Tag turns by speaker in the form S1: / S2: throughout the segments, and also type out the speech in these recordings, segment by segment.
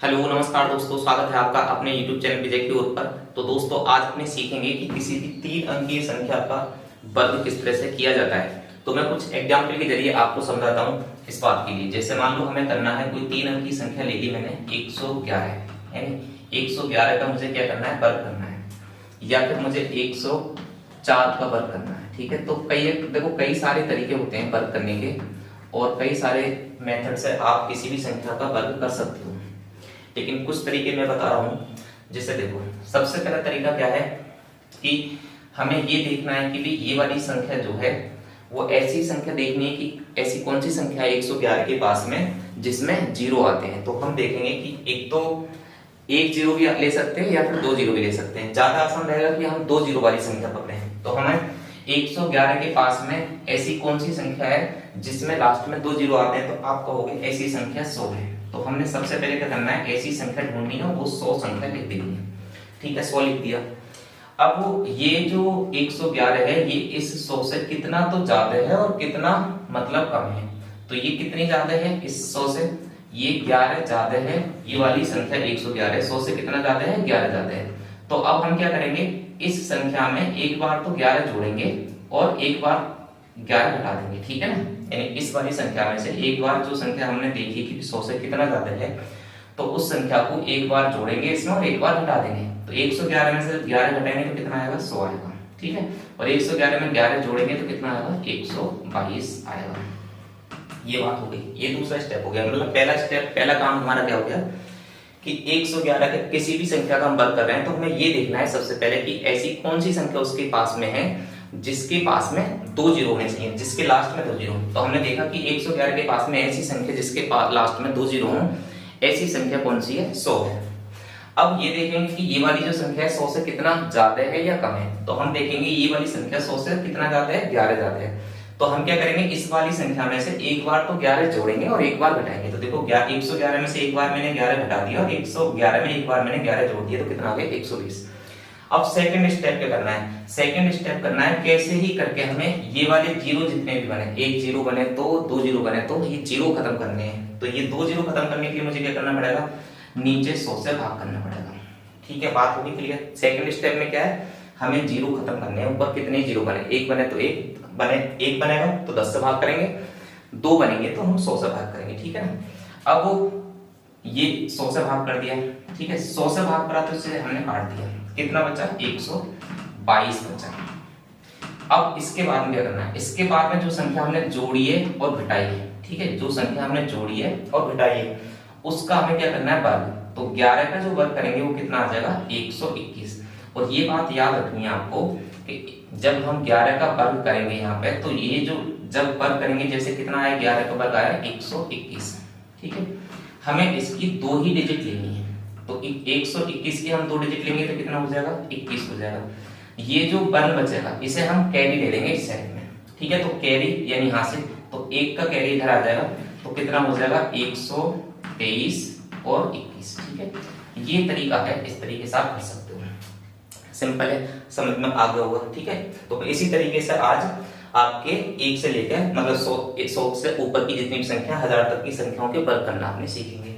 S1: Hello नमस्कार दोस्तों, स्वागत है आपका अपने YouTube चैनल विजय की ओर पर। तो दोस्तों आज अपने सीखेंगे कि किसी भी तीन अंकीय संख्या का वर्ग किस तरह से किया जाता है। तो मैं कुछ एग्जाम्पल के जरिए आपको समझाता हूँ इस बात के लिए। जैसे मान लो हमें करना है, कोई तीन अंकीय संख्या ले ली मैंने 111 है, 111 का मुझे क्या करना है, वर्ग करना है, या फिर मुझे 104 का वर्ग करना है। ठीक है, तो कई सारे तरीके होते हैं वर्ग करने के, और कई सारे मेथड से आप किसी भी संख्या का वर्ग कर सकते हो, लेकिन कुछ तरीके मैं बता रहा हूं। जैसे देखो, सबसे पहला तरीका क्या है कि हमें ये देखना है कि भी ये वाली संख्या जो है वो ऐसी संख्या देखनी है कि ऐसी कौन सी संख्या है 111 के पास में जिसमें जीरो आते हैं। तो हम देखेंगे कि एक तो एक जीरो भी ले सकते हैं या फिर दो जीरो भी ले सकते हैं। ज्यादा आसान रहेगा कि हम दो जीरो वाली संख्या पकड़े। तो हमें 111 के पास में ऐसी कौन सी संख्या है जिसमें लास्ट में दो जीरो आते हैं, तो आप कहोगे ऐसी संख्या 100 है। तो हमने सबसे पहले क्या करना है, ऐसी संख्या ढूंढनी है, वो 100 संख्या लिख देनी है। ठीक है, 100 लिख दिया। अब ये जो 111 है ये इस 100 से कितना तो ज्यादा है और कितना मतलब कम है। तो ये कितनी ज्यादा है इस 100 से, ये 11 ज्यादा है। ये वाली संख्या 111 100 से कितना ज्यादा है, 11 ज्यादा है। तो अब हम क्या करेंगे, इस संख्या में एक बार तो 11 जोड़ेंगे और एक बार 11 घटा देंगे। ठीक है ना, यानी इस वाली संख्या में से एक बार जो संख्या हमने देखी कि 100 से कितना ज्यादा है, तो उस संख्या को एक बार जोड़ेंगे इसमें और एक बार घटा देंगे। तो 111 में से 11 घटाएंगे तो कितना आएगा, 100 आएगा। ठीक है, और 111 में 11 जोड़ेंगे तो कितना आएगा, 122 आएगा। ये बात हो गई, ये दूसरा स्टेप हो गया। मतलब पहला काम हमारा क्या हो गया कि 111 के किसी भी संख्या का हम वर्ग कर रहे हैं तो हमें ये देखना है सबसे पहले कि ऐसी कौन सी संख्या उसके पास में है जिसके पास में दो जीरो होने चाहिए, जिसके लास्ट में दो जीरो। तो हमने देखा कि 111 के पास में ऐसी संख्या जिसके पास लास्ट में दो जीरो हो, ऐसी संख्या कौन सी है, 100 है। अब ये देखेंगे कि ये वाली जो संख्या है 100 से कितना ज्यादा है या कम है। तो हम देखेंगे ये वाली संख्या 100 से कितना ज्यादा है, 11 ज्यादा है। तो हम क्या करेंगे, इस वाली संख्या में से एक बार तो 11 जोड़ेंगे और एक बार घटाएंगे। तो देखो 111 में से एक बार मैंने 11 घटा दिया और 111 में एक बार मैंने 11 जोड़ दिया, तो कितना आ गया, 120। अब सेकंड स्टेप क्या करना है, सेकंड स्टेप करना है कैसे ही करके हमें ये वाले जीरो जितने भी बने, एक जीरो बने तो दो जीरो बने तो ये जीरो खत्म करने हैं। तो ये दो जीरो खत्म करने के लिए मुझे क्या करना पड़ेगा, नीचे 100 से भाग करना पड़ेगा। ठीक है, बात होगी क्लियर। सेकंड स्टेप में क्या है, हमें जीरो खत्म करने हैं। ऊपर कितने जीरो बने, एक बने तो एक बनेगा तो 10 से भाग करेंगे, दो बनेंगे तो हम 100 से भाग करेंगे। ठीक है ना, अब ये 100 से भाग कर दिया। ठीक है, 100 से भाग करा तो इसे हमने काट दिया, कितना बचा, 122 बचा। अब इसके बाद में क्या करना है, इसके बाद में जो संख्या हमने जोड़ी है और घटाई है, ठीक है, जो संख्या हमने जोड़ी है और घटाई है उसका हमें क्या करना है, वर्ग। तो 11 का जो वर्ग करेंगे वो कितना आ जाएगा, 121। और ये बात याद रखनी है आपको कि जब हम 11 का वर्ग करेंगे यहाँ पे, तो ये जो जब वर्ग करेंगे, जैसे कितना आया, 11 का वर्ग आया 121। ठीक है, हमें इसकी दो ही डिजिट लेनी है। तो 121 की हम दो डिजिट लेंगे तो कितना हो जाएगा, 21 हो जाएगा। ये जो वन बचेगा इसे हम कैरी ले लेंगे इस साइड में। ठीक है, तो कैरी यानी यहां से, तो एक का कैरी इधर आ जाएगा तो कितना हो जाएगा, 123 और 21। ठीक है, ये तरीका है, इस तरीके से आप कर सकते हो। सिंपल है, समझ में आ गया होगा। ठीक है, तो इसी तरीके से आज आपके एक से लेकर मतलब 100 से ऊपर की जितनी भी संख्या, 1000 तक की संख्याओं के वर्ग करना आपने सीखेंगे।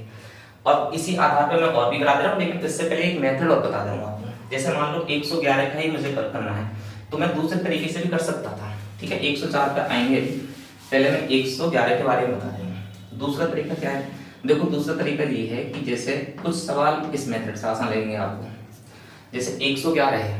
S1: और इसी आधार पे मैं और भी करा दे रहा हूँ, लेकिन इससे पहले एक मेथड और बता दूंगा आपको। जैसे मान लो 111 का ही मुझे करना है तो मैं दूसरे तरीके से भी कर सकता था। ठीक है, 104 पे आएंगे, पहले मैं 111 के बारे में बता देंगे। दूसरा तरीका क्या है, देखो दूसरा तरीका ये है कि जैसे कुछ सवाल इस मेथड से आसान लगेंगे आपको। जैसे 111 है,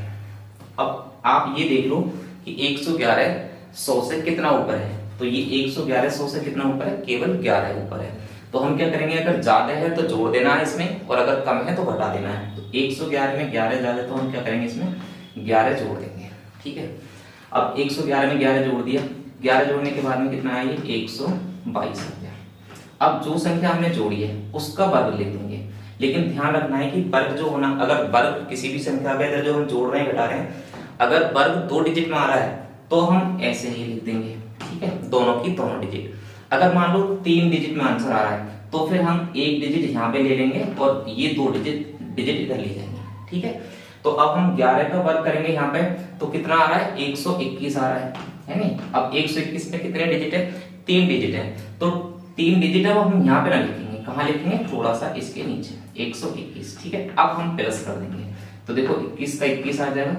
S1: अब आप ये देख लो कि 111 100 से कितना ऊपर है। तो ये 111 100 से कितना ऊपर है, केवल 11 ऊपर है। तो हम क्या करेंगे, अगर ज्यादा है तो जोड़ देना है इसमें, और अगर कम है तो घटा देना है। तो 111 में 11 ज्यादा है तो हम क्या करेंगे, इसमें 11 जोड़ देंगे। ठीक है, अब 111 में 11 जोड़ दिया, 11 जोड़ने के बाद में कितना आया, 122 हो गया। अब जो संख्या हमने जोड़ी है उसका वर्ग ले लेंगे, लेकिन ध्यान रखना है कि वर्ग जो होना, अगर वर्ग किसी भी संख्या का जो हम जोड़ रहे हैं घटा रहे हैं, अगर वर्ग दो डिजिट में आ रहा है तो हम ऐसे ही लिख देंगे। ठीक है, दोनों की दोनों डिजिट। अगर मान लो 3 डिजिट में आंसर आ रहा है तो फिर हम एक डिजिट यहाँ पे ले लेंगे और ये दो डिजिट इधर ले जाएंगे। ठीक है, तो अब हम 11 का वर्ग करेंगे यहाँ पे, तो कितना आ रहा है, 121 आ रहा है नहीं। अब 121 में कितने डिजिट है, 3 डिजिट है, तो 3 डिजिट है वो हम यहाँ पे ना लिखेंगे, कहाँ लिखेंगे, थोड़ा सा इसके नीचे 121। ठीक है, अब हम प्लस कर देंगे तो देखो 21 का 21 आ जाएगा,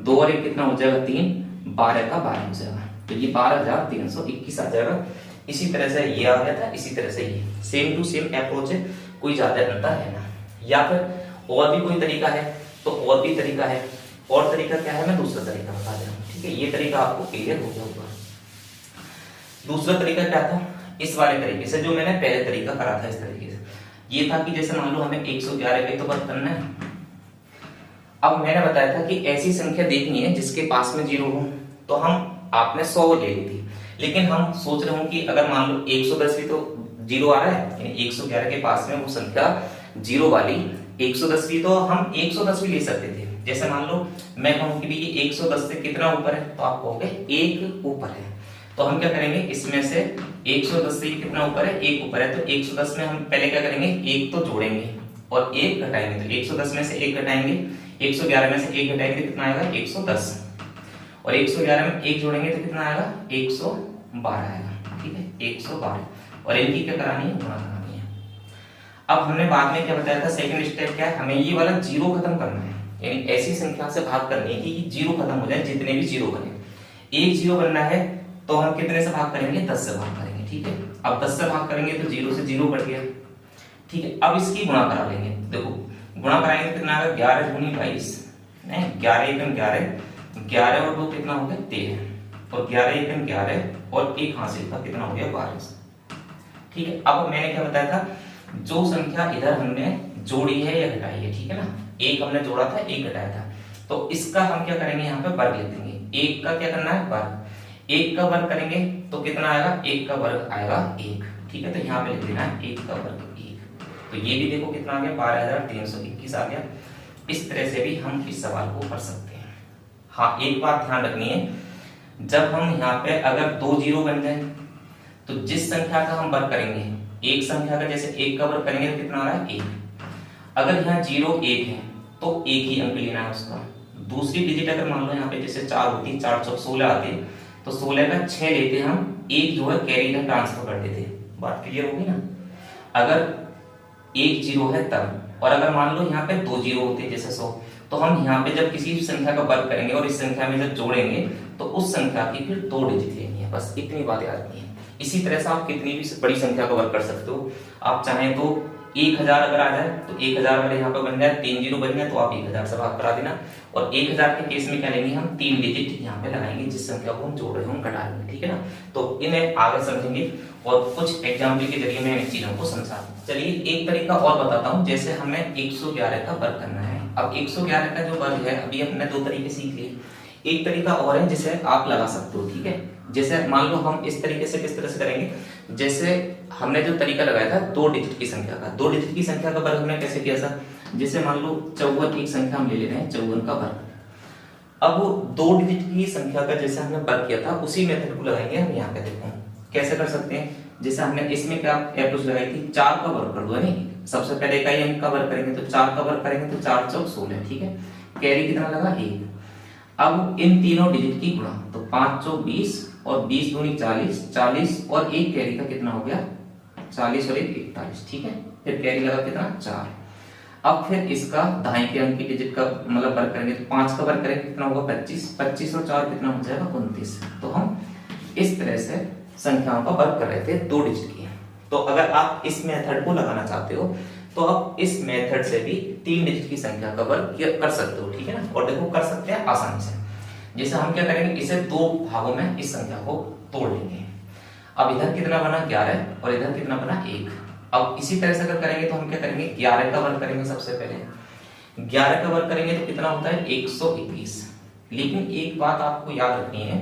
S1: 2 और 1 कितना हो जाएगा 3, 12 का 12 हो जाएगा, तो ये 12,321 आ जाएगा। इसी तरह से ये आ गया था, इसी तरह से ये सेम टू सेम अप्रोच है, कोई ज्यादा अंतर है ना। या फिर और भी कोई तरीका है तो और भी तरीका है, और तरीका क्या है मैं दूसरा तरीका बता दे रहा हूँ। ठीक है, ये तरीका आपको क्लियर हो गया होगा। दूसरा तरीका क्या था, इस वाले तरीके से जो मैंने पहले तरीका करा था, इस तरीके से ये था कि जैसे मान लो हमें 111 पे तो वर्क करना है। अब मैंने बताया था कि ऐसी संख्या देखनी है जिसके पास में 0 हो, तो हम आपने 100 ले ली थी, लेकिन हम सोच रहे हो कि अगर मान लो 110 भी तो 0 आ रहा है, यानी 111 के पास में वो संख्या 0 वाली 110 भी, तो हम 110 भी ले सकते थे। जैसे मान लो मैं कहूं कि ये 110 से कितना ऊपर है, तो आप कहोगे 1 ऊपर है, तो हम क्या करेंगे, इसमें से 110 से कितना ऊपर है, 1 ऊपर है, तो 110 में हम पहले क्या करेंगे, 1 तो जोड़ेंगे और 1 घटाएंगे, तो 110 में से 1 घटाएंगे, 111 में से 1 घटाएंगे तो कितना आएगा 110, और 111 में 1 जोड़ेंगे तो कितना आएगा 112 आएगा। ठीक है, 112, और इनकी क्या करानी है, गुणा करानी है। अब हमने बाद में क्या बताया था, सेकंड स्टेप क्या है, हमें ये वाला 0 खत्म करना है, यानी ऐसी संख्या से भाग करनी है कि 0 खत्म हो जाए, जितने भी 0 बने। एक 0 बनना है तो हम कितने से भाग करेंगे, 10 से भाग करेंगे। ठीक है, अब 10 से भाग करेंगे तो 0 से 0 कट गया। ठीक है, अब इसकी गुणा करा लेंगे, देखो गुणा कराएंगे तो कितना आएगा, 11 दूनी 22, नहीं 11 एकम 11, 11 और 2 कितना हो गया 13, और 11 एकम 11 और 1 हासिल का कितना हो गया 12। ठीक है, अब मैंने क्या बताया था, जो संख्या इधर हमने जोड़ी है या घटाई है, ठीक है ना, एक हमने जोड़ा था, एक घटाया था, तो इसका हम क्या करेंगे, यहाँ पे वर्ग लिख देंगे। एक का क्या करना है, वर्ग, एक का वर्ग करेंगे तो कितना आएगा, एक का वर्ग आएगा 1। ठीक है, तो यहाँ पे लिख देना है 1 का वर्ग 1, तो ये भी देखो कितना आ गया 12,321 आ गया। इस तरह से भी हम इस सवाल को कर सकते हैं। हाँ, एक बात ध्यान रखनी है, जब हम यहाँ पे अगर 2 0 बन जाए तो जिस संख्या का हम वर्ग करेंगे, एक संख्या का जैसे 1 का वर्ग करेंगे तो कितना आ रहा है 1। अगर यहाँ 0 1 है तो 1 ही अंक लेना है उसका। दूसरी डिजिट अगर मान लो यहाँ पे जैसे 4 होती, 4 चौक 16 आती, तो 16 का 6 लेते हम, एक जो है कैरी में ट्रांसफर कर देते। बात क्लियर होगी ना। अगर 1 0 है तब, और अगर मान लो यहाँ पे 2 0 होते जैसे 100, तो हम यहाँ पे जब किसी संख्या का वर्ग करेंगे और इस संख्या में जब जोड़ेंगे तो उस संख्या की फिर 2 डिजिट लेनी है, बस इतनी बात याद रखनी है। इसी तरह से आप कितनी भी बड़ी संख्या का वर्ग कर सकते हो। आप चाहें तो 1000 अगर आ जाए तो 1000 वाले यहाँ पे बन जाए, 3 0 बन जाए तो आप 1000 से भाग करा देना, और 1000 के केस में क्या लेंगे, हम 3 डिजिट यहाँ पे लगाएंगे जिस संख्या को हम जोड़ रहे हो, हम घटा लेंगे। ठीक है ना, तो इन्हें आगे समझेंगे और कुछ एग्जाम्पल के जरिए मैं इन चीजों को समझा। चलिए एक तरीका और बताता हूँ, जैसे हमें 111 का वर्ग करना है। अब 111 का जो वर्ग है, अभी हमने 2 तरीके सीख लिए, एक तरीका और है जिसे आप लगा सकते हो। ठीक है, जैसे मान लो हम इस तरीके से किस तरह से करेंगे, जैसे हमने जो तरीका लगाया था 2 डिजिट की संख्या का, 2 डिजिट की संख्या का वर्ग हमने कैसे किया था, जैसे मान लो 54 एक संख्या हम ले ले रहे हैं, 54 का वर्ग। अब 2 डिजिट की संख्या का जैसे हमने वर्ग किया था उसी मेथड को लगाएंगे हम यहाँ पे। देखो कैसे कर सकते हैं, जैसे हमने इसमें क्या अप्रोच लगाई थी, 4 का वर्ग कर दो, नहीं सबसे पहले इकाई अंक का वर्ग करेंगे तो 4 का वर्ग करेंगे तो 4 चौक 16। ठीक है, कैरी कितना लगा 1। अब इन तीनों डिजिट की गुणा, तो 5 चौक 20 और 20 दूनी 40, 40 और 1 कैरी का कितना हो गया 40 और 1 41। ठीक है, फिर कैरी लगा कितना 4। अब फिर इसका दाएं के अंक की डिजिट का मतलब वर्ग करेंगे तो 5 का वर्ग करेंगे कितना होगा 25, 25 और 4 कितना हो जाएगा 29। तो हम इस तरह से संख्याओं का वर्ग कर रहे थे 2 डिजिट की। तो अगर आप इस मेथड को लगाना चाहते हो तो आप इस मेथड से भी 3 डिजिट की संख्या का वर्ग कर सकते हो। ठीक है ना, और देखो कर सकते हैं आसानी से। जैसे हम क्या करेंगे, इसे 2 भागों में इस संख्या को तोड़ लेंगे। अब इधर कितना बना 11 और इधर कितना बना 1। अब इसी तरह से अगर करेंगे तो हम क्या करेंगे, 11 का वर्ग करेंगे। सबसे पहले 11 का वर्ग करेंगे तो कितना होता है 121। लेकिन एक बात आपको याद रखनी है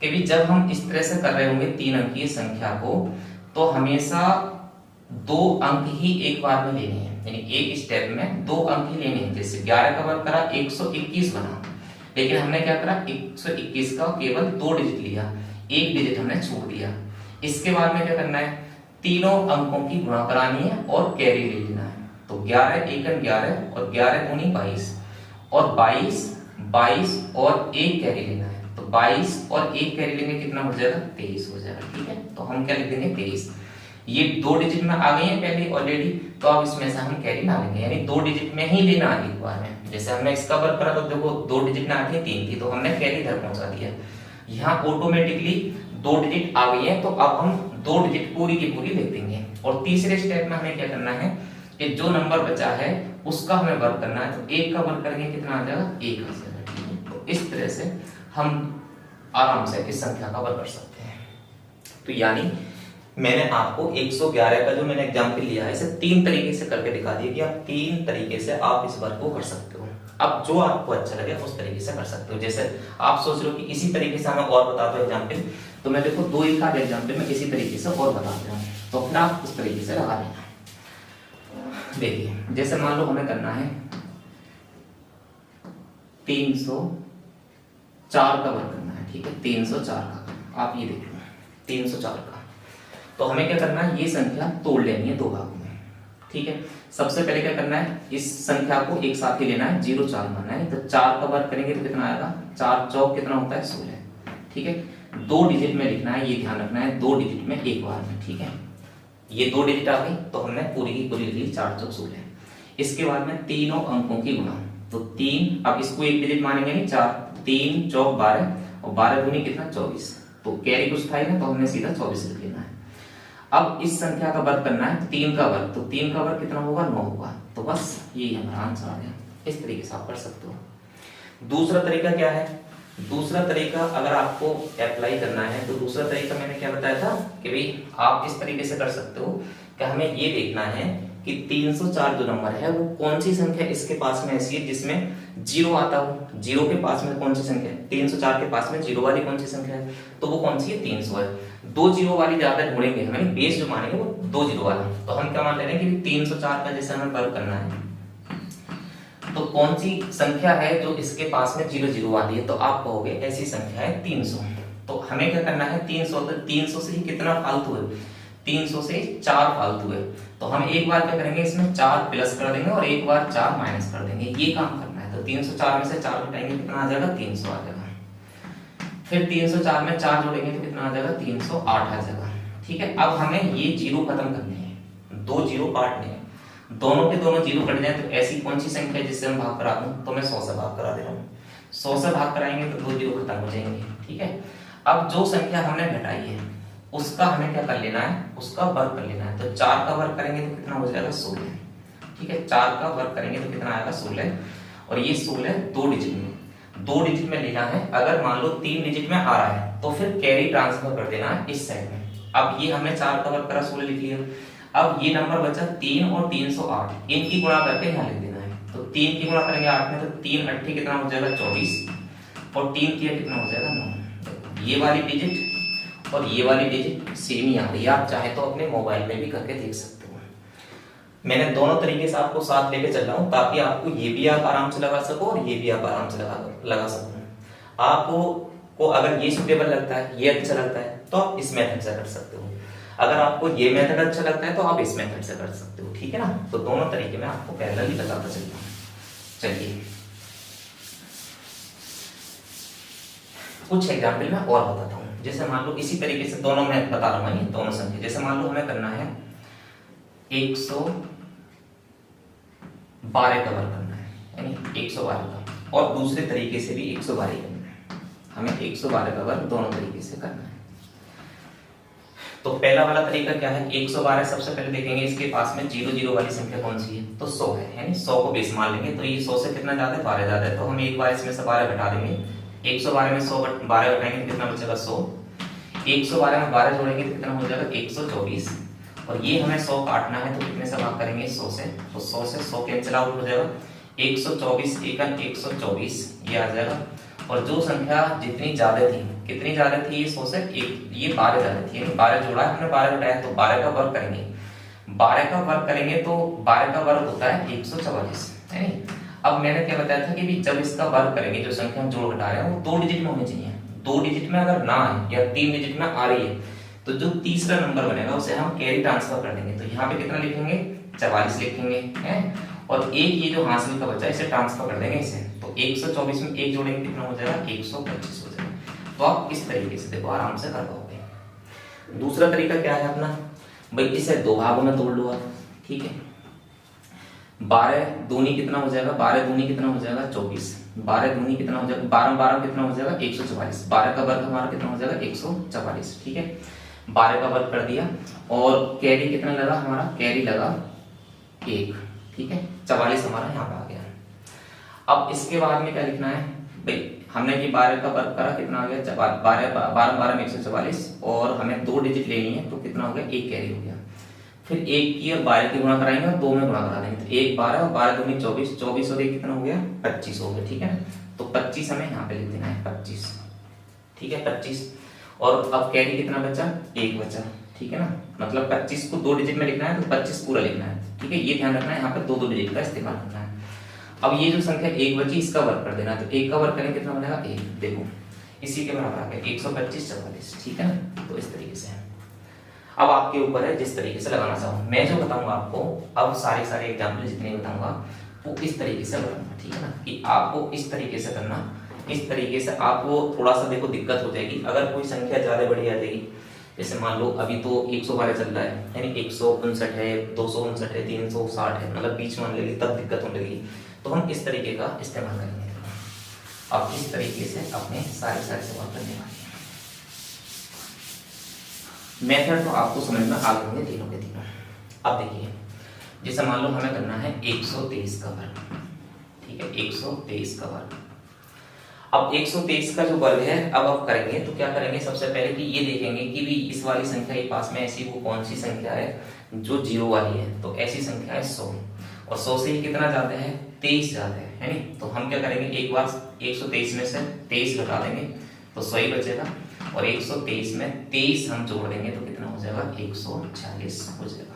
S1: कि भी जब हम इस तरह से कर रहे होंगे 3 अंकीय संख्या को, तो हमेशा 2 अंक ही एक बार में लेने हैं, यानी एक स्टेप में 2 अंक ही लेने हैं। जैसे 11 का वर्ग करा 121 बना, लेकिन हमने क्या करा 121 का केवल 2 डिजिट लिया, एक डिजिट हमने छोड़ दिया। इसके बाद में क्या करना है, तीनों अंकों की गुणा करानी है और कैरी ले लेना है। तो 11 एकम 11 और 11 दूनी 22 और 22 और 1 कैरी लेना है। तो 22 और 1 कैरी लेंगे कितना हो जाएगा 23 हो जाएगा। ठीक है, तो हम क्या लिख देंगे 23। ये 2 डिजिट में आ गई है पहले ऑलरेडी, तो अब इसमें से हम कैरी ना लेंगे, यानी 2 डिजिट में ही लेना है एक बार में। जैसे हमने इसका वर्क करा तो देखो 2 डिजिट में आ गई 3 थी, तो हमने कैरी इधर पहुंचा दिया। यहाँ ऑटोमेटिकली 2 डिजिट आ गई है, तो अब हम 2 डिजिट पूरी की पूरी लिख देंगे। और तीसरे स्टेप में हमें क्या करना है कि जो नंबर बचा है उसका हमें वर्क करना है, तो 1 का वर्क करेंगे कितना आ जाएगा 1 आ जाएगा, ठीक है। तो इस तरह से हम आराम से इस संख्या का वर्क कर सकते हैं। तो यानी मैंने आपको 111 का जो मैंने एग्जाम्पल लिया है इसे 3 तरीके से करके दिखा दिया कि आप 3 तरीके से आप इस वर्क को कर सकते हो। अब जो आपको अच्छा लगे उस तरीके से कर सकते हो। जैसे आप सोच रहे हो कि इसी तरीके से हमें और बता दो एग्जाम्पल, तो मैं देखो 2 एक आध एग्जाम्पल में इसी तरीके से और बताते हूँ, तो फिर आप उस तरीके से लगा लेना। देखिए जैसे मान लो हमें करना है 304 का वर्क करना है, ठीक है। 304 का आप ये देख लो 304 का, तो हमें क्या करना है ये संख्या तोड़ लेनी है 2 भागों में, ठीक है। सबसे पहले क्या करना है इस संख्या को एक साथ ही लेना है, 0-4 मानना है। तो 4 का वर्क करेंगे तो कितना आएगा 4 चौक कितना होता है 16, ठीक है। 2 डिजिट में लिखना है, ये ध्यान रखना है 2 डिजिट में एक बार में, ठीक है। ये 2 डिजिट आ गई तो हमने पूरी की पूरी लिख ली 4 चौक 16। इसके बाद में तीनों अंकों की गुणा, तो 3, अब इसको एक डिजिट मानेंगे नहीं 4, 3 चौक 12 और 12 दूनी कितना 24, तो कैरी कुछ था ही ना, तो हमने सीधा 24 लिख लेना है। अब इस संख्या का वर्ग करना है 3 का वर्ग, तो 3 का वर्ग कितना होगा 9 होगा, तो बस यही हमारा आंसर आ गया। इस तरीके से आप कर सकते हो। दूसरा तरीका क्या है, दूसरा तरीका अगर आपको अप्लाई करना है तो दूसरा तरीका मैंने क्या बताया था कि भाई आप इस तरीके से कर सकते हो कि हमें ये देखना है कि 304 जो नंबर है वो कौन सी संख्या इसके पास में ऐसी है जिसमें 0 आता हो। 0 के पास में कौन सी संख्या है, 304 के पास में 0 वाली कौन सी संख्या है, तो वो कौन सी है 300 है। 2 0 वाली ज्यादा ढूंढेंगे हमें, बेस जो मानेंगे वो 2 0 वाला, तो हम क्या मान ले रहे हैं कि 304 का जैसे हमें वर्क करना है तो कौन सी संख्या है जो इसके पास में 0 0 वाली है, तो आप कहोगे ऐसी संख्या है 300। तो हमें क्या करना है 300, तो 300 से ही कितना फालतू है, 300 से 4 फालतू है, तो हम एक बार क्या करेंगे इसमें 4 प्लस कर देंगे और एक बार 4 माइनस कर देंगे, ये काम करना है। तो 304 में से 4 घटाएंगे कितना आ जाएगा 300 आ जाएगा। फिर 304 में 4 जोड़ेंगे तो कितना आ जाएगा 308 आ जाएगा, ठीक है। अब हमें ये 0 खत्म करने हैं, 2 0 काटने हैं, दोनों के दोनों 0 कट जाए तो ऐसी कौन सी संख्या जिससे हम भाग करा दूं, तो मैं 100 से भाग करा दे रहा हूँ। 100 से भाग कराएंगे तो 2 0 खत्म हो जाएंगे, ठीक है। अब जो संख्या हमने घटाई है उसका हमें क्या कर लेना है, उसका वर्ग कर लेना है। तो 4 का वर्ग करेंगे तो कितना हो जाएगा 16, ठीक है। 4 का वर्ग करेंगे तो कितना आएगा 16, और ये 16 2 डिजिट में, 2 डिजिट में लेना है। अगर मान लो 3 डिजिट में आ रहा है तो फिर कैरी ट्रांसफर कर देना है इस साइड में। अब ये हमने 4 का वर्ग करा 16 लिख लिया। अब ये नंबर बचा 3 और 308, इनकी गुणा करके यहाँ लिख देना है। तो 3 की गुणा करेंगे 8 में, तो 3 8 कितना हो जाएगा 24, और 3 किया कितना हो जाएगा 9। ये वाली डिजिट और ये वाली डिजिट सेम ही आ रही है, आप चाहे तो अपने मोबाइल में भी करके देख सकते हो। मैंने दोनों तरीके से आपको साथ लेके चल रहा हूँ ताकि आपको ये भी आप आराम से लगा सको और ये भी आप आराम से लगा सको। आपको अगर ये सुटेबल लगता है, ये अच्छा लगता है, तो आप इस मेथड से कर सकते हो। अगर आपको ये मेथड अच्छा लगता है तो आप इस मेथड से कर सकते हो, ठीक है ना। तो दोनों तरीके में आपको पैरेलल ही बताता चलता हूं। चलिए कुछ एग्जाम्पल में और बताता हूँ। जैसे मान लो इसी तरीके से दोनों में बता रहा हूँ, दोनों संख्या। जैसे मान लो हमें करना है 112 का वर्ग करना है, यानी 112 का, और दूसरे तरीके से भी 112 करना है। हमें 112 का वर्ग दोनों तरीके से करना है। तो पहला वाला तरीका क्या है, 112 सबसे पहले देखेंगे इसके पास में 0 0 वाली संख्या कौन सी है, तो 100 है, यानी 100 को बेस मान लेंगे। तो ये 100 से कितना ज्यादा है 12 ज्यादा है, तो हम एक बार इसमें से 12 घटा देंगे। 112 में 100 12 घटाएंगे तो कितना बचेगा 100। 112 में 12 जोड़ेंगे तो कितना हो जाएगा 124, और ये हमें 100 काटना है तो कितने से भाग करेंगे 100 से, तो 100 से 100 कैंसिल आउट हो जाएगा। 124 एकन 124 ये आ जाएगा। और जो संख्या जितनी ज्यादा थी, कितनी ज्यादा थी, ये 100 से ये 12 ज्यादा थी, यानी 12 जोड़ा है हमने 12 घटाया, तो 12 का वर्ग करेंगे। 12 का वर्ग करेंगे तो 12 का वर्ग होता है 144, है नहीं। अब मैंने क्या बताया था कि जब इसका वर्ग करेंगे, जो संख्या हम जोड़ घटा रहे हैं वो 2 डिजिट में होनी चाहिए। 2 डिजिट में अगर ना आए या 3 डिजिट में आ रही है तो जो तीसरा नंबर बनेगा उसे हम कैरी ट्रांसफर कर देंगे। तो यहाँ पे कितना लिखेंगे 44 लिखेंगे, है। और एक ये जो हासिल का बचा इसे ट्रांसफर कर देंगे इसे, तो 124 में 1 जोड़ेंगे कितना हो जाएगा 125 हो जाएगा। तो आप इस तरीके से देखो आराम से कर पाओगे। दूसरा तरीका क्या है अपना, भाई इसे दो भागों में तोड़ लो आप, ठीक है। 12 दूनी कितना हो जाएगा, 12 दूनी कितना हो जाएगा 24, 12 दूनी कितना हो जाएगा 12 12 कितना हो जाएगा 144, 12 का वर्ग हमारा कितना हो जाएगा 144, ठीक है। 12 का वर्ग कर दिया और कैरी कितना लगा हमारा, कैरी लगा 1, ठीक है। 44 हमारा यहाँ पे आ गया। अब इसके बाद में क्या लिखना है भाई, हमने ये 12 का वर्ग करा कितना आ गया 12 12 12 में 144 और हमें 2 डिजिट लेनी है तो कितना हो गया 1 कैरी हो गया। फिर 1 की और 12 की गुणा कराएंगे और 2 में गुणा करा देंगे तो 1 12 और 12 दूनी 24, 24 और 1 कितना हो गया 25 हो गया, ठीक है ना। तो 25 हमें यहाँ पे लिख देना है 25, ठीक है 25। और अब कैरी कितना बचा 1 बचा, ठीक है ना। मतलब 25 को 2 डिजिट में लिखना है तो 25 पूरा लिखना है, ठीक है। ये ध्यान रखना है यहाँ पे 2 डिजिट का इस्तेमाल करना है। अब ये जो संख्या 1 बची इसका वर्ग कर देना, तो 1 का वर्ग करेंगे कितना बनेगा 1, देखो इसी के बराबर आ गया 125 44, ठीक है ना। तो इस तरीके से अब आपके ऊपर है जिस तरीके से लगाना चाहूँ। मैं जो बताऊंगा आपको अब सारे एग्जाम्पल जितने बताऊंगा वो इस तरीके से बनाऊंगा, ठीक है ना। कि आपको इस तरीके से करना, इस तरीके से आपको थोड़ा सा देखो दिक्कत हो जाएगी अगर कोई संख्या ज्यादा बड़ी आ जाएगी। जैसे मान लो अभी तो 112 चल रहा है, यानी 159 है, 259 है, 360 है, मतलब बीच मान लेगी तब दिक्कत होने लगेगी। तो हम इस तरीके का इस्तेमाल करेंगे। अब इस तरीके से अपने सारे सवाल करने वाले हैं। मेथड तो आपको समझ में आ गए तीनों के तीनों। अब देखिए जैसे मान लो हमें करना है 123 का वर्ग, ठीक है 123 का वर्ग। अब 123 का जो वर्ग है अब करेंगे तो क्या करेंगे, सबसे पहले कि ये देखेंगे कि भी इस वाली संख्या के पास में ऐसी वो कौन सी संख्या है जो 0 वाली है। तो ऐसी संख्या है 100 और 100 से ही कितना जाते हैं 23 जाते हैं, है नहीं। तो हम क्या करेंगे एक बार 123 में से 23 घटा देंगे तो 100 ही बचेगा और 123 में 23 हम जोड़ देंगे तो कितना हो जाएगा 140 हो जाएगा।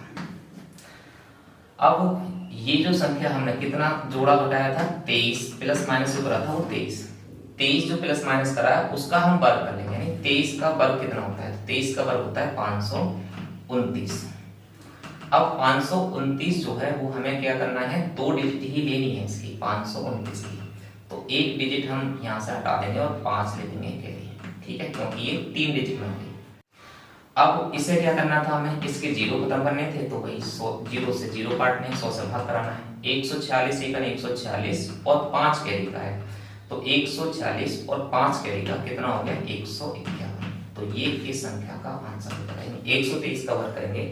S1: अब ये जो संख्या हमने कितना जोड़ा घटाया था 23 प्लस माइनस जो करा था वो 23 जो प्लस माइनस करा है उसका हम वर्ग कर लेंगे, यानी 23 का वर्ग कितना होता है 23 का वर्ग होता है 529। अब 529 जो है वो हमें क्या करना है 2 डिजिट ही लेनी है इसकी 529 की। तो 1 डिजिट हम यहाँ से हटा देंगे और 5 ले देंगे के लिए, ठीक है, क्योंकि ये 3 डिजिट में होगी। अब इसे क्या करना था हमें, इसके 0 खत्म करने थे तो वही 0 से 0 काटने 100 से भाग कराना है। 146 एकन 146 और 5 कैरी का है तो 140 और 5 कैरी का कितना हो गया 151। तो ये इस संख्या का आंसर हो जाएगा। 123 का वर्ग करेंगे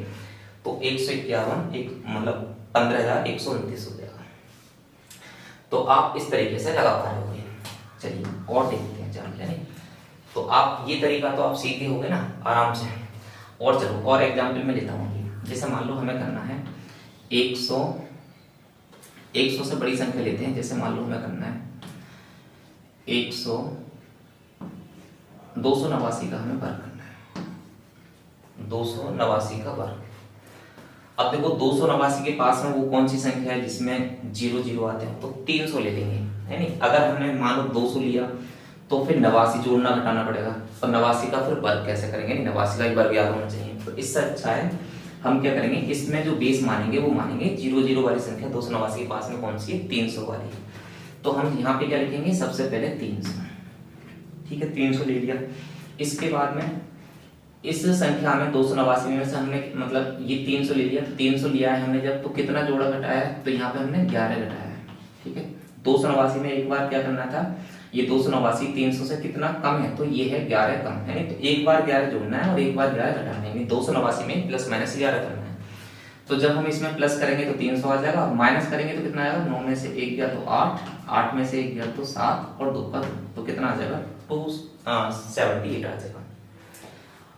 S1: तो 151 एक मतलब 15,129 हो जाएगा। तो आप इस तरीके से लगा पा रहे होंगे। चलिए और देखते हैं एग्जाम्पल, नहीं तो आप ये तरीका तो आप सीखे होंगे ना आराम से। और चलो और एग्जाम्पल में लेता हूँ। जैसे मान लो हमें करना है 100 से बड़ी संख्या लेते हैं। जैसे मान लो हमें करना है 289 का हमें वर्ग करना है, 289 का वर्ग। अब देखो 289 के पास में वो कौन सी संख्या है जिसमें 0 0 आते हैं, तो 300 ले लेंगे, है नहीं। अगर हमने मान लो 200 लिया तो फिर 89 जोड़ना घटाना पड़ेगा और 89 का फिर वर्ग कैसे करेंगे, 89 का ही वर्ग याद होना चाहिए। तो इससे अच्छा है हम क्या करेंगे, इसमें जो बेस मानेंगे वो मानेंगे 0 0 वाली संख्या 289 के पास में कौन सी है 300 वाली। तो हम यहाँ पे क्या लिखेंगे, सबसे पहले 300, ठीक है 300 ले लिया। इसके बाद में इस संख्या में 289 में से हमने मतलब ये 300 ले लिया, 300 लिया है हमने जब, तो कितना जोड़ा घटाया है, तो यहाँ पे हमने 11 घटाया है, ठीक है। 289 में एक बार क्या करना था, ये 289 300 से कितना कम है, तो ये है 11 कम है, तो एक बार 11 जोड़ना है और एक बार 11 घटाना है। 289 में प्लस माइनस 11 करना है। तो जब हम इसमें प्लस करेंगे तो 300 आ जाएगा और माइनस करेंगे तो कितना आएगा, 9 में से 1 गया तो 8, 8 में से 1 गया तो 7 और 2 का 2, तो कितना आ जाएगा 278 आ जाएगा।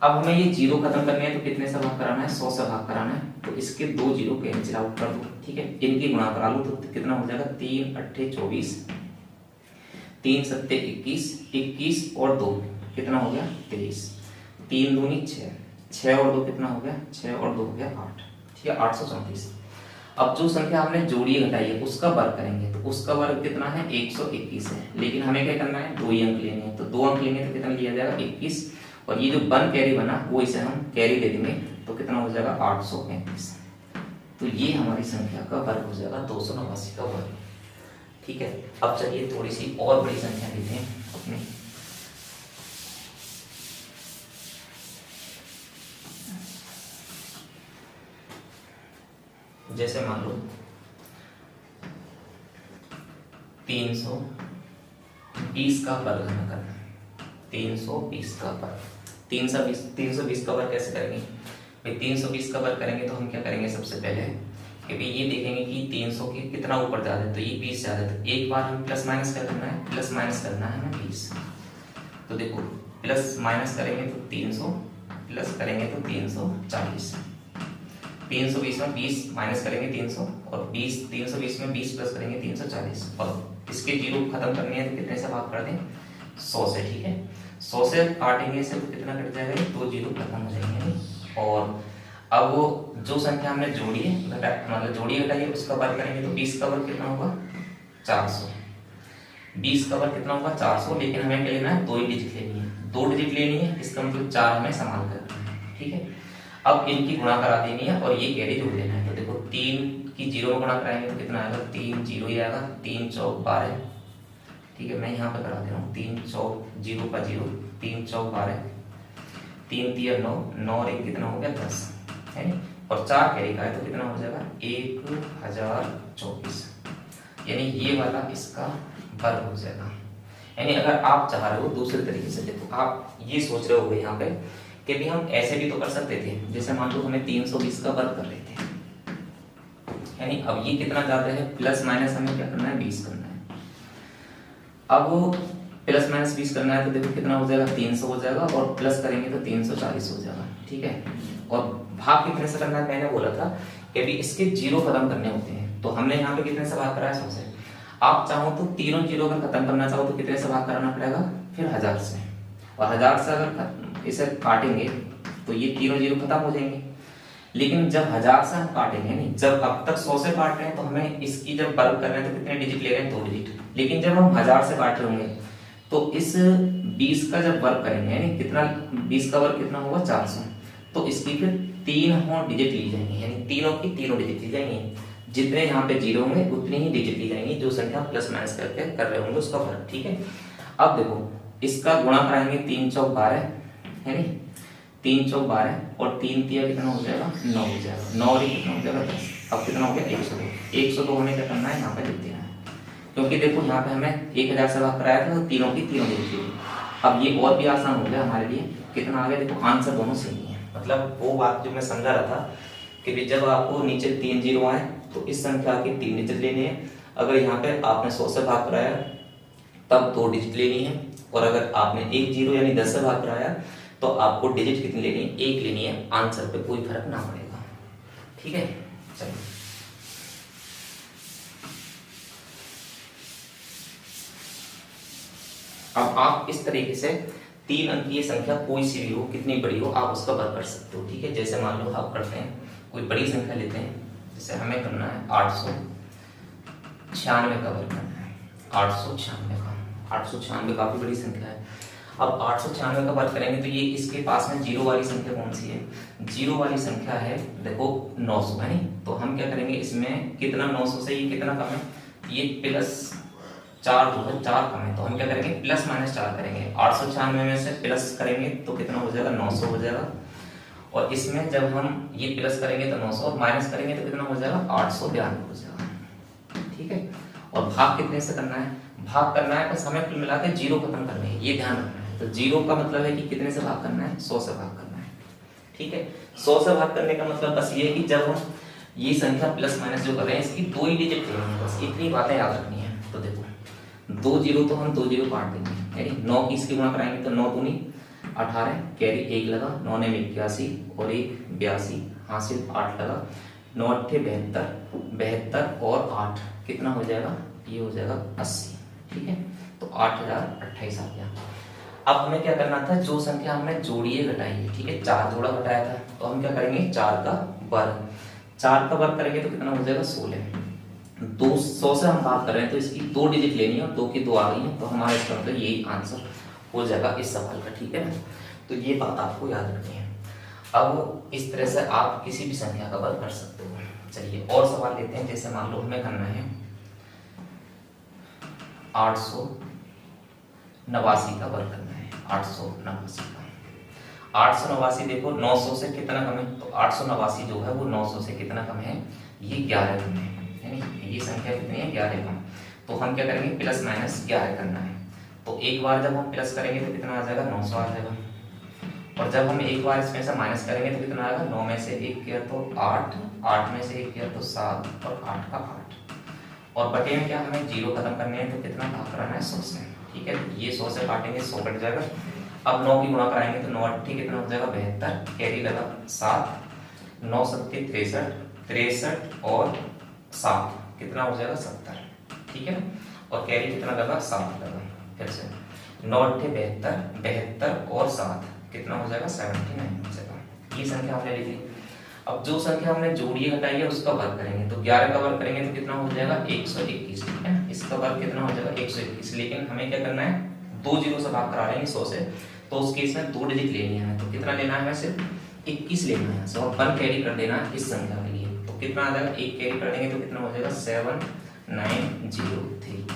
S1: अब हमें ये 0 खत्म करने हैं तो कितने से भाग कराना है, 100 से भाग कराना है। तो इसके 2 0 कैंसिल आउट कर दो, ठीक है, इनकी गुणा करा लो तो कितना हो जाएगा 3 8 24, 3 7 21, 21 और 2 कितना हो गया 23, 3 दूनी 6, 6 और 2 कितना हो गया 6 और 2 हो गया 8, ठीक है 834। अब जो संख्या हमने जोड़ी घटाई है उसका वर्ग करेंगे तो उसका वर्ग कितना है 121 है, लेकिन हमें क्या करना है 2 ही अंक लेने हैं। तो 2 अंक लेंगे तो कितना लिया जाएगा 21 और ये जो 1 कैरी बना वो इसे हम कैरी ले देंगे तो कितना हो जाएगा 835। तो ये हमारी संख्या का वर्ग हो जाएगा 289 का वर्ग, ठीक है। अब चलिए थोड़ी सी और बड़ी संख्या लेते हैं अपने। जैसे मान लो 320 का वर्ग हमें करना है, 320 का वर्ग, 320 का वर्ग कैसे करेंगे भाई? 320 का वर्ग करेंगे तो हम क्या करेंगे, सबसे पहले कि भाई ये देखेंगे कि 300 के कितना ऊपर ज्यादा है, तो ये 20 ज्यादा है, तो एक बार हम प्लस माइनस क्या करना है, प्लस माइनस करना है हमें 20। तो देखो प्लस माइनस करेंगे तो 300, प्लस करेंगे तो 340, 320 में 20 माइनस करेंगे 300, और 320 में 20 प्लस करेंगे 340, और इसके जीरो खत्म करनी है तो कितने से भाग कर दें, 100 से। ठीक है, 100 से काटेंगे इसे तो कितना कट जाएगा, 2 जीरो खत्म हो जाएंगे। और अब वो जो संख्या हमने जोड़ी है, मतलब जोड़ी घटाई, उसका वर्ग करेंगे तो 20 का वर्ग कितना होगा, 400। 20 का वर्ग कितना होगा, 400, लेकिन हमें क्या लेना है, 2 ही डिजिट लेनी है, 2 डिजिट लेनी है, इसका मतलब 4 हमें संभाल कर रखना है। ठीक है, अब इनकी गुणा करा देनी है और ये कैरी जोड़ देना है। तो देखो 3 की 0 में गुणा कराएंगे तो कितना आएगा, 3 0 ही आएगा, 3 चौक 12। ठीक है, मैं यहाँ पे करा दे रहा हूँ, 3 चौक 0 का 0, 3 चौक 12, 3 तिया 9, 9 और 1 कितना हो गया, 10 है नी? और 4 कैरी का है तो कितना हो जाएगा, 1024, यानी ये वाला इसका वर्ग हो जाएगा। यानी अगर आप चाह रहे हो दूसरे तरीके से, देखो आप ये सोच रहे हो यहाँ पे कि भी हम ऐसे भी तो कर सकते थे, जैसे मान लो हमें 320 का वर्ग कर रहे थे, यानी अब ये कितना ज्यादा है, प्लस माइनस हमें क्या करना है, 20 करना है। अब वो प्लस माइनस 20 करना है तो देखो कितना हो जाएगा, 300 हो जाएगा, और प्लस करेंगे तो 340 हो जाएगा। ठीक है, और भाग कितने से करना है, मैंने बोला था कि भी इसके जीरो खत्म करने होते हैं, तो हमने यहाँ पे कितने से भाग करा है, 100 से। आप चाहो तो तीनों जीरो अगर खत्म करना चाहो तो कितने से भाग कराना पड़ेगा, फिर 1000 से, और 1000 से अगर इसे काटेंगे तो ये तीनों जीरो खत्म हो जाएंगे। लेकिन जब 1000 से हम काटेंगे, नहीं जब अब तक 100 से काट रहे हैं तो हमें इसकी जब वर्ग कर रहे हैं तो कितने डिजिट ले रहे हैं, 2 डिजिट। लेकिन जब हम 1000 से काट रहे होंगे तो इस 20 का जब वर्ग करेंगे, यानी कितना, 20 का वर्ग कितना होगा, 400, तो इसकी फिर 3 डिजिट ली जाएंगी, यानी तीनों की तीनों डिजिट ली जाएंगी। जितने यहाँ पे जीरो होंगे उतनी ही डिजिट ली जाएंगी जो संख्या प्लस माइनस करके कर रहे होंगे उसका वर्ग। ठीक है, अब देखो इसका गुणा कराएंगे, 3 चौक 12 है नी, 3 चौक 12 और 3 तिया कितना हो जाएगा, 9 हो जाएगा, 9 और 1 कितना हो जाएगा, 10। अब कितना हो गया, 102। 102 हमें क्या करना है, यहाँ पे लिख देना है, क्योंकि देखो यहाँ पे हमें 1000 से भाग कराया था तो तीनों की तीनों डिजिट ली। अब ये और भी आसान हो गया हमारे लिए, कितना आ गया, देखो आंसर दोनों सेम ही है। मतलब वो बात जो मैं समझा रहा था कि जब आपको नीचे 3 जीरो आए तो इस संख्या की 3 डिजिट लेनी है, अगर यहाँ पे आपने 100 से भाग कराया तब 2 डिजिट लेनी है, और अगर आपने 1 जीरो यानी 10 से भाग कराया तो आपको डिजिट कितनी लेनी है, 1 लेनी है, आंसर पे कोई फर्क ना पड़ेगा। ठीक है, चलिए अब आप इस तरीके से 3 अंकीय संख्या कोई सी भी हो, कितनी बड़ी हो, आप उसका वर्ग कर सकते हो। ठीक है, जैसे मान लो आप करते हैं, कोई बड़ी संख्या लेते हैं, जैसे हमें करना है 896 का वर्ग करना है, 896 का, 896 काफी बड़ी संख्या है। अब 896 का वर्ग करेंगे तो ये इसके पास में जीरो वाली संख्या कौन सी है, जीरो वाली संख्या है देखो 900 है नी, तो हम क्या करेंगे, इसमें कितना 900 से ये कितना कम है, ये प्लस 4 जो है 4 कम है, तो हम क्या करेंगे, प्लस माइनस 4 करेंगे, 896 में से प्लस करेंगे तो कितना हो जाएगा, 900 हो जाएगा, और इसमें जब हम ये प्लस करेंगे तो 900 और माइनस करेंगे तो कितना हो जाएगा, 892 हो जाएगा। ठीक है, और भाग कितने से करना है, भाग करना है बस हमें कुल मिला के जीरो खत्म करने हैं, ये ध्यान रखना है। तो जीरो का मतलब है कि कितने से भाग करना है, 100 से भाग करना है। ठीक है, 100 से भाग करने का मतलब बस ये है कि जब हम ये संख्या प्लस माइनस जो कर रहे हैं इसकी 2 ही डिजिट लेनी है, बस इतनी बातें याद रखनी है। तो देखो 2 जीरो तो हम 2 जीरो काट देंगे, यानी 9 की इसकी गुणा कराएंगे तो 9 दूनी 18, कैरी 1 लगा, 9 ने 81 और 1 82, हासिल 8 लगा, 9 अट्ठे 72, 72 और 8 कितना हो जाएगा, ये हो जाएगा 80। ठीक है, तो 8028 आ गया। अब हमें क्या करना था, जो संख्या हमने जोड़ी है घटाई है, ठीक है, 4 जोड़ा घटाया था, तो हम क्या करेंगे, 4 का वर्ग, 4 का वर्ग करेंगे तो कितना हो जाएगा, 16। 200 से हम बात कर रहे हैं तो इसकी 2 डिजिट लेनी है और 2 की 2 आ गई है, तो हमारा इसका मतलब यही आंसर हो जाएगा इस सवाल का। ठीक है ना, तो ये बात आपको याद रखनी है। अब इस तरह से आप किसी भी संख्या का वर्ग कर सकते हो। चलिए और सवाल लेते हैं, जैसे मान लो हमें करना है 889 का वर्ग करना है, 889 का, 889 देखो 900 से कितना कम है, तो 889 जो है वो 900 से कितना कम है, ये 11 कम है, यानी ये संख्या कितनी है 11 कम। तो हम क्या करेंगे प्लस माइनस 11 करना है। तो एक बार जब हम प्लस करेंगे तो कितना आ जाएगा 900 आ जाएगा। और जब हम एक बार इसमें से माइनस करेंगे तो कितना आएगा 9 में से 1 किया तो 8, 8 में से 1 किया तो 7 और 8 का 8। और बटे में क्या हमें 0 खत्म करने हैं तो कितना भाग कराना है 100 से। ठीक है, ये 100 से काटेंगे 100 कट जाएगा। अब 9 की गुणा कराएंगे तो 9 8 कितना हो जाएगा 72, कैरी लगा 7, 9 7 63, 63 और 7 कितना हो जाएगा 70। ठीक है ना, और कैरी कितना लगा 7 लगा। फिर से 9 8 72, 72 और 7 कितना हो जाएगा 79 हो जाएगा। ये संख्या हमने लिखी। अब जो संख्या हमने जोड़ी घटाई है उसका वर्ग करेंगे तो 11 का वर्ग करेंगे तो कितना हो जाएगा 121। ठीक है, इसका वर्ग कितना हो जाएगा 121। लेकिन हमें क्या करना है 2 जीरो से भाग करा लेंगे 100 से, तो उस केस में 2 डिजिट लेनी है। तो कितना लेना है हमें सिर्फ 21 लेना है। और 1 कैरी कर देना है इस संख्या के लिए। तो कितना आ जाएगा 1 कैरी कर देंगे तो कितना हो जाएगा 7903।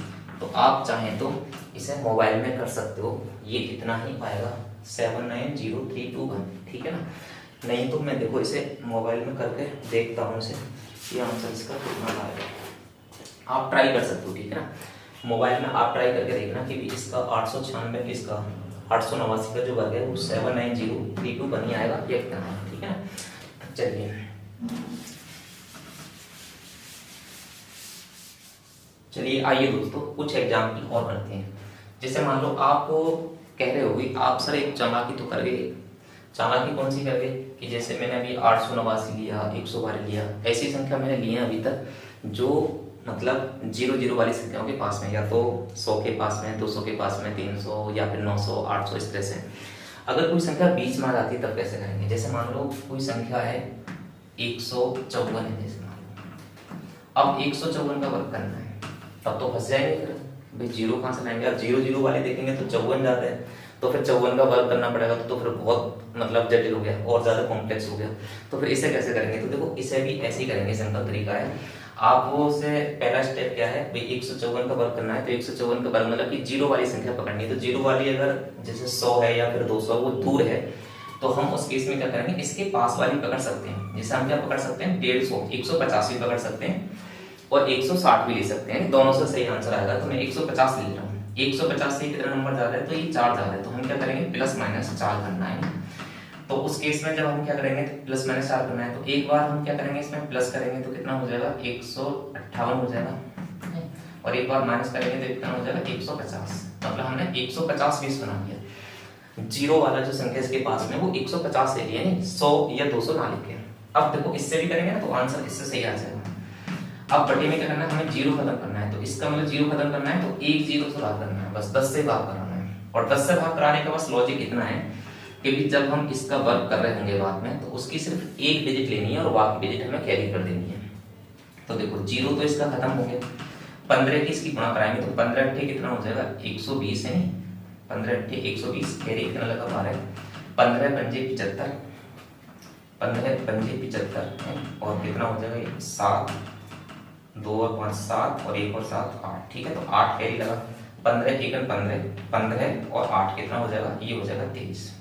S1: तो आप चाहें तो इसे मोबाइल में कर सकते हो, ये इतना ही पाएगा 790321। ठीक है ना, नहीं तो मैं देखो इसे मोबाइल में करके देखता हूँ इसे कि आंसर इसका कितना आएगा। आप ट्राई कर सकते हो। ठीक है ना, मोबाइल में आप ट्राई करके देखना कि इसका 896 इसका 889 का जो वर्ग है वो 79032 बनी आएगा या कितना है। ठीक है ना, चलिए आइए दोस्तों कुछ एग्जाम्पल और करते हैं। जैसे मान लो आप कह रहे होगी आप सर एक चालाकी तो कर गए, चालाकी कौन सी कर गए कि जैसे मैंने अभी 889 लिया, 112 लिया, ऐसी संख्या मैंने ली है अभी तक जो मतलब 0 वाली संख्याओं के पास में, या तो 100 के पास में, 200 के पास में, 300 या फिर 900 800 इस तरह से। अगर कोई संख्या बीच में आ जाती है तब कैसे करेंगे। जैसे मान लो कोई संख्या है 154 है, जैसे मान लो अब 154 का वर्ग करना है, तब तो फंस जाएंगे फिर भाई 0 कहाँ से लाएंगे। अब 0 वाले देखेंगे तो 54 जाते हैं, तो फिर 54 का वर्ग करना पड़ेगा। तो फिर बहुत मतलब जटिल हो गया और ज्यादा कॉम्प्लेक्स हो गया। तो फिर इसे कैसे करेंगे, तो देखो इसे भी ऐसे ही करेंगे। सिंपल तरीका है, आप वो से पहला स्टेप क्या है भाई 154 का वर्ग करना है। तो 154 का वर्ग मतलब कि 0 वाली संख्या पकड़नी है। तो 0 वाली अगर जैसे 100 है या फिर 200 वो दूर है तो हम उस केस में क्या करेंगे इसके पास वाली पकड़ सकते हैं। जैसे हम क्या पकड़ सकते हैं 150, 150 भी पकड़ सकते हैं और 160 भी ले सकते हैं। दोनों से सही आंसर आएगा। तो मैं 150 ले रहा हूँ। 150 से कितना नंबर ज्यादा है तो ये 4 ज्यादा है। तो हम क्या करेंगे प्लस माइनस 4 करना है। तो उस केस में जब हम क्या करेंगे प्लस माइनस 4 करना है तो एक बार हम क्या करेंगे इसमें प्लस करेंगे तो कितना हो जाएगा 158 हो जाएगा, और एक बार माइनस करेंगे तो कितना हो जाएगा 150। मतलब हमने 150 बीस बना दिया। 0 वाला जो संख्या इसके पास में वो 150 ले लिया, 100 या 200 ना लिखे। अब देखो इससे भी करेंगे ना तो आंसर इससे सही आ जाएगा। अब बटे में क्या करना है हमें 0 खत्म करना है। तो इसका मतलब 0 खत्म करना है तो 1 0 से भाग करना है, बस 10 से भाग कराना है। और 10 से भाग कराने का बस लॉजिक इतना है कि जब हम इसका वर्ग कर रहे होंगे बाद में तो उसकी सिर्फ एक डिजिट लेनी है और बाकी डिजिट हमें कैरी कर देनी है। तो देखो 0 तो इसका खत्म हो गया। 15 की इसकी गुणा कराएंगे तो 15 अट्ठे कितना हो जाएगा 120 है। 15 अट्ठे 120, कैरी कितना लगा 12, 15 पंजे 75, 15 पंजे 75 और कितना हो जाएगा 7, 2 और 5 7 और 1 और 7 8। ठीक है, तो 8 कैरी लगा। 15 एकन 15, 15 और 8 कितना हो जाएगा ये हो जाएगा 23।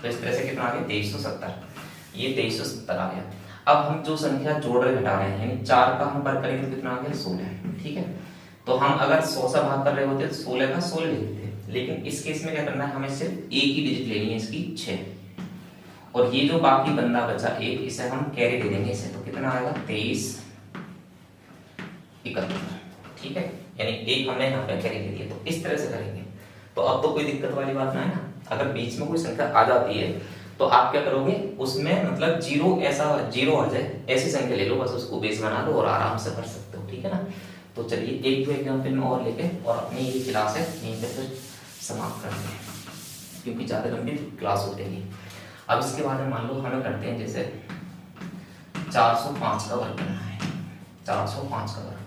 S1: तो इस तरह से कितना आ गया 2370। ये 2370 आ गया। अब हम जो संख्या जोड़ रहे घटा रहे हैं यानी 4 का हम वर्ग करेंगे तो कितना आ गया 16। ठीक है, तो हम अगर 100 से भाग कर रहे होते तो 16 का 16 लिखते, लेकिन इस केस में क्या करना है हमें सिर्फ एक ही डिजिट लेनी है इसकी 6, और ये जो बाकी बंदा बचा 1 इसे हम कैरी दे देंगे इसे। तो कितना आएगा 23 71। ठीक है, यानी एक हमने यहाँ पे कैरी ले लिया। तो इस तरह से करेंगे। तो अब तो कोई दिक्कत वाली बात ना है ना। अगर बीच में कोई संख्या आ जाती है तो आप क्या करोगे उसमें मतलब 0 ऐसा 0 आ जाए ऐसी संख्या ले लो, बस उसको बेस बना लो और आराम से कर सकते हो। ठीक है ना, तो चलिए एक दो एग्जाम्पल में और लेके और अपनी ये क्लास है यहीं पे फिर समाप्त करते हैं क्योंकि ज्यादा लंबी क्लास हो जाएगी। अब इसके बाद में मान लो हमें करते हैं जैसे 405 का वर्ग करना है। 405 का वर्ग,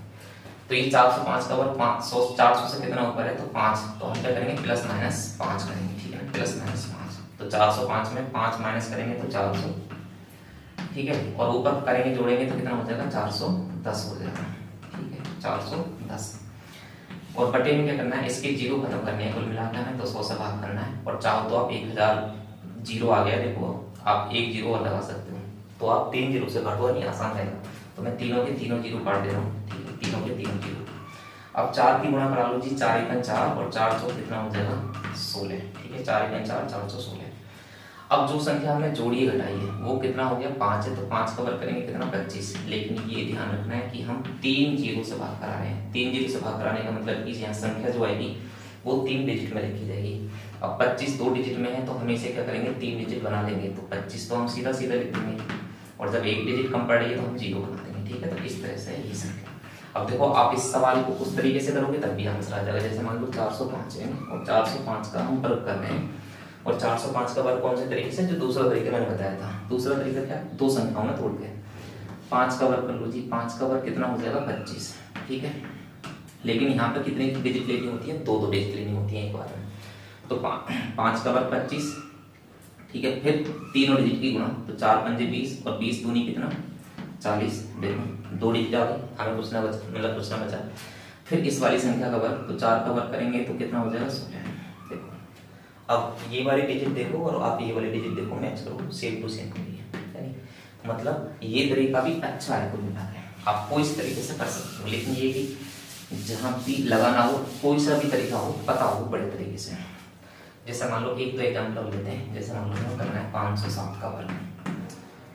S1: तो ये 405 का वर्ग 500 400 से कितना ऊपर है तो 5, तो हम क्या करेंगे प्लस माइनस 5 करेंगे। ठीक है ना, प्लस माइनस 5, तो 405 में 5 माइनस करेंगे तो 400। ठीक है, और ऊपर करेंगे जोड़ेंगे तो कितना हो जाएगा 410 हो जाएगा। ठीक है, 410। और बटे में क्या करना है इसके 0 खत्म करने हैं, कुल मिलाकर हमें तो 100 से भाग करना है। और चाहो तो आप 1000 0 आ गया, देखो आप 1 0 और लगा सकते हो, तो आप 3 0 से काटो, नहीं आसान रहेगा। तो मैं तीनों के तीनों जीरो काट दे रहा हूँ, ठीक है, तीनों के तीनों जीरो। अब 4 की गुणा करा लो जी, 4 एकम 4 और 4 चौक कितना हो जाएगा 16, ठीक है, 4 एकम 4 4 चौक 16। अब जो संख्या हमने जोड़ी घटाई है वो कितना हो गया 5 है, तो 5 का वर्ग करेंगे कितना 25। लेकिन ये ध्यान रखना है कि हम 3 जीरो से भाग करा रहे हैं। 3 जीरो से भाग कराने का मतलब कि यहाँ संख्या जो आएगी वो 3 डिजिट में लिखी जाएगी। अब 25 2 डिजिट में है तो हम इसे क्या करेंगे 3 डिजिट बना लेंगे, तो 25 तो हम सीधा सीधा लिख देंगे और जब 1 डिजिट कम पड़ रही है तो हम जीरो बना देंगे, ठीक है। तो इस तरह से ये संख्या। अब देखो आप इस सवाल को उस तरीके से करोगे तब भी आंसर आ जाएगा। जैसे मान लो 405 है और 405 का हम वर्ग कर रहे हैं, और 405 का वर्ग कौन से तरीके से, जो दूसरा तरीका मैंने बताया था। दूसरा तरीका क्या, दो संख्याओं में तोड़ के 5 का वर्ग कर लो जी, 5 का वर्ग कितना हो जाएगा 25, ठीक है। लेकिन यहाँ पर कितनी डिजिट लेनी होती है, 2 डिजिट लेनी होती है एक बार में। तो 5 का वर्ग 25, ठीक है। फिर तीनों डिजिट की गुणा, तो 4 पंजे 20 और 20 दूनी कितना 40। देखो 2 डिजिट आ गई, हमें पूछना बचा, मतलब पूछना बचा। फिर इस वाली संख्या का वर्ग, तो 4 का वर्ग करेंगे तो कितना हो जाएगा 16। देखो अब ये वाली डिजिट देखो और आप ये वाली डिजिट देखो, मैच करो, सेम टू सेम करिए। मतलब ये तरीका भी अच्छा है कुल मिला के, आपको इस तरीके से कर सकते हो। लेकिन ये भी जहाँ भी लगाना हो, कोई सा भी तरीका हो, पता हो बड़े तरीके से। जैसे मान लो एक तो एग्जाम्पल लेते हैं, जैसे मान लो करना है 507 का वर्ग।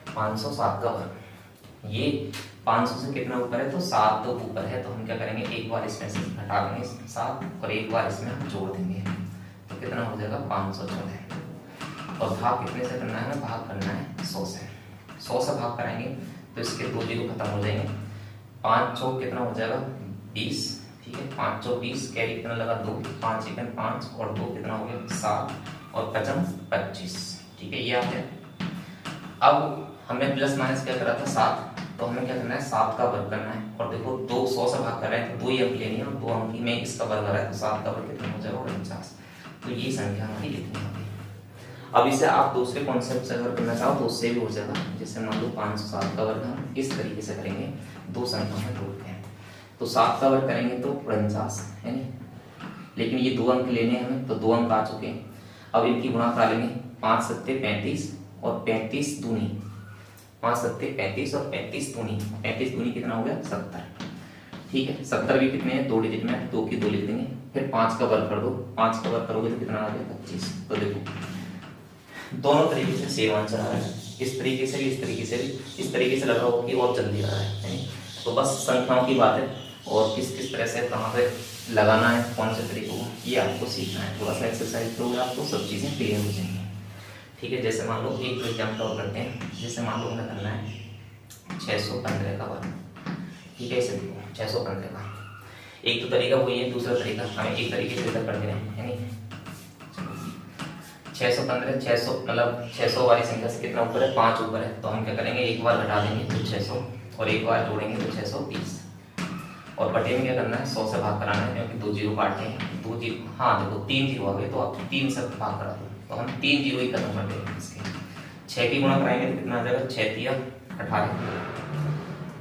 S1: 507 का वर्ग, ये 500 से कितना ऊपर है, तो 7 तो ऊपर है, तो हम क्या करेंगे एक बार इसमें से घटा देंगे 7 और एक बार इसमें हम जोड़ देंगे, तो कितना हो जाएगा 514। और भाग कितने से करना है, हमें भाग करना है 100 से। 100 से भाग कराएंगे तो इसके 2 जीरो खत्म हो जाएंगे। 5 चौक कितना हो जाएगा 20, ठीक है। 5 चौक 20, कैरी कितना लगा 2, 5 एकम 5 और 2 कितना हो गया 7 और 5 25, ठीक है। ये आ गया। अब हमने प्लस माइनस क्या करा था 7, तो हमें क्या करना है 7 का वर्ग करना है। और देखो 2 100 से भाग कर रहे हैं तो 2 ही अंक लेनी है, और 2 अंक में इसका वर्ग आ रहा है, तो 7 का वर्ग कितना हो जाएगा 49। तो ये संख्या हमारी इतनी होगी। अब इसे आप दूसरे कॉन्सेप्ट से अगर करना चाहो तो उससे भी हो जाएगा। जैसे मान लो 507 का वर्ग हम इस तरीके से करेंगे, 2 संख्याओं में तोड़ते हैं, तो 7 का वर्ग करेंगे तो 49 है नहीं। लेकिन ये 2 अंक लेने हैं हमें, तो 2 अंक आ चुके हैं। अब इनकी गुणा करा लेंगे, 5 सत्ते 35 और 35 दूनी, 5 सत्ते 35 और 35 दूनी, 35 दूनी कितना हो गया 70, ठीक है। 70 भी कितने हैं 2 डिजिट में, 2 की 2 लिख देंगे। फिर 5 का वर्ग कर दो, 5 का वर्ग करोगे तो कितना आ गया 25। तो देखो दोनों तरीके से सेम आंसर आ रहा है, इस तरीके से भी, इस तरीके से भी। इस तरीके से लगा होगा कि और जल्दी आ रहा है। तो बस संख्याओं की बात है, और किस किस तरह से कहाँ पे लगाना है, कौन से तरीकों को, ये आपको सीखना है। थोड़ा सा एक्सरसाइज करोगे आपको सब चीज़ें क्लियर हो जाएंगी, ठीक है। जैसे मान लो एक तो एग्जाम्पल और करते हैं। जैसे मान लो हमें करना है 615 का वर्ग, ठीक है। इसे देखो 615 का एक तो तरीका वही है, दूसरा तरीका हमें एक तरीके से इधर कर दे रहे हैं, है नहीं। 615 600 मतलब 600 वाली संख्या से कितना ऊपर है 5 ऊपर है, तो हम क्या करेंगे एक बार घटा देंगे तो 600 और एक बार जोड़ेंगे तो 630। और बटे में क्या करना है 100 से भाग कराना है, क्योंकि 2 जीरो काटते हैं, 2 जीरो, हाँ देखो 3 जीरो आ गए तो आप 3 से भाग करा दो, तो हम 3 जीरो ही खत्म कर देंगे इसके। 6 की गुणा कराएंगे तो कितना आ जाएगा 6 तिया 18,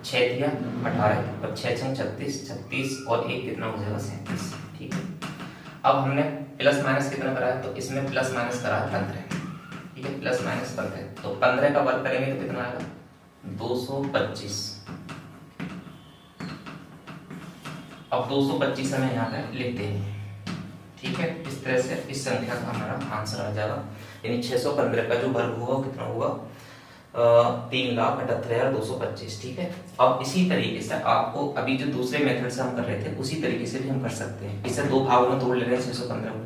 S1: 6 तिया 18 और 6 छंग 36, 36 और 1 कितना हो जाएगा 37, ठीक है। अब हमने प्लस माइनस कितना करा है, तो इसमें प्लस माइनस करा है 15, ठीक है, प्लस माइनस 15। तो 15 का वर्ग करेंगे तो कितना आएगा 225। अब 225 हमें यहाँ पे लिखते हैं, ठीक है। इस तरह से इस संख्या का हमारा आंसर आ जाएगा, यानी 615 का जो वर्ग होगा कितना होगा 3,78,225, ठीक है। अब इसी तरीके से आपको अभी जो दूसरे मेथड से हम कर रहे थे उसी तरीके से भी हम कर सकते हैं। इसे 2 भागों में तोड़ ले रहे हैं 615 को,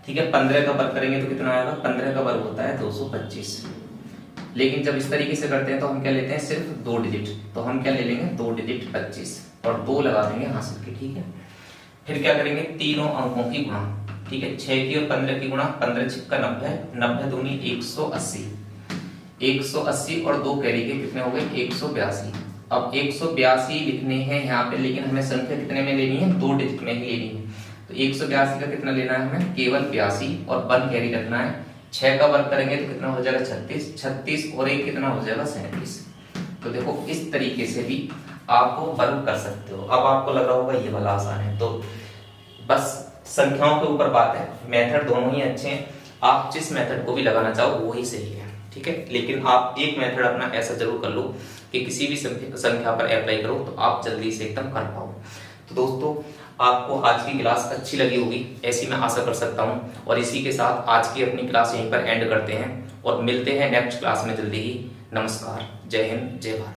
S1: ठीक है। 15 का वर्ग करेंगे तो कितना आएगा, 15 का वर्ग होता है 225। लेकिन जब इस तरीके से करते हैं तो हम क्या लेते हैं सिर्फ 2 डिजिट, तो हम क्या ले लेंगे 2 डिजिट 25 और 2 लगा देंगे हासिल के, ठीक है। फिर क्या करेंगे तीनों अंकों की गुणा, ठीक है। 6 की और 15 की गुणा, 15 छिक्का 90, 90 दूनी 180, 180 और 2 कैरी के कितने हो गए 182। अब 182 लिखने हैं यहाँ पे, लेकिन हमें संख्या कितने में लेनी है 2 डिजिट में ही लेनी है। तो 182 का कितना लेना है हमें केवल 82 और 1 कैरी रखना है। 6 का वर्ग करेंगे तो कितना हो जाएगा 36, 36 और 1 कितना हो जाएगा 37। तो देखो इस तरीके से भी आपको वर्ग कर सकते हो। अब आपको लग रहा होगा ये वाला आसान है, तो बस संख्याओं के ऊपर बात है, मेथड दोनों ही अच्छे हैं। आप जिस मेथड को भी लगाना चाहो वही सही है, ठीक है। लेकिन आप एक मेथड अपना ऐसा जरूर कर लो कि किसी भी संख्या पर अप्लाई करो तो आप जल्दी से एकदम कर पाओ। तो दोस्तों आपको आज की क्लास अच्छी लगी होगी, ऐसी मैं आशा कर सकता हूँ। और इसी के साथ आज की अपनी क्लास यहीं पर एंड करते हैं और मिलते हैं नेक्स्ट क्लास में जल्दी ही। नमस्कार, जय हिंद, जय भारत।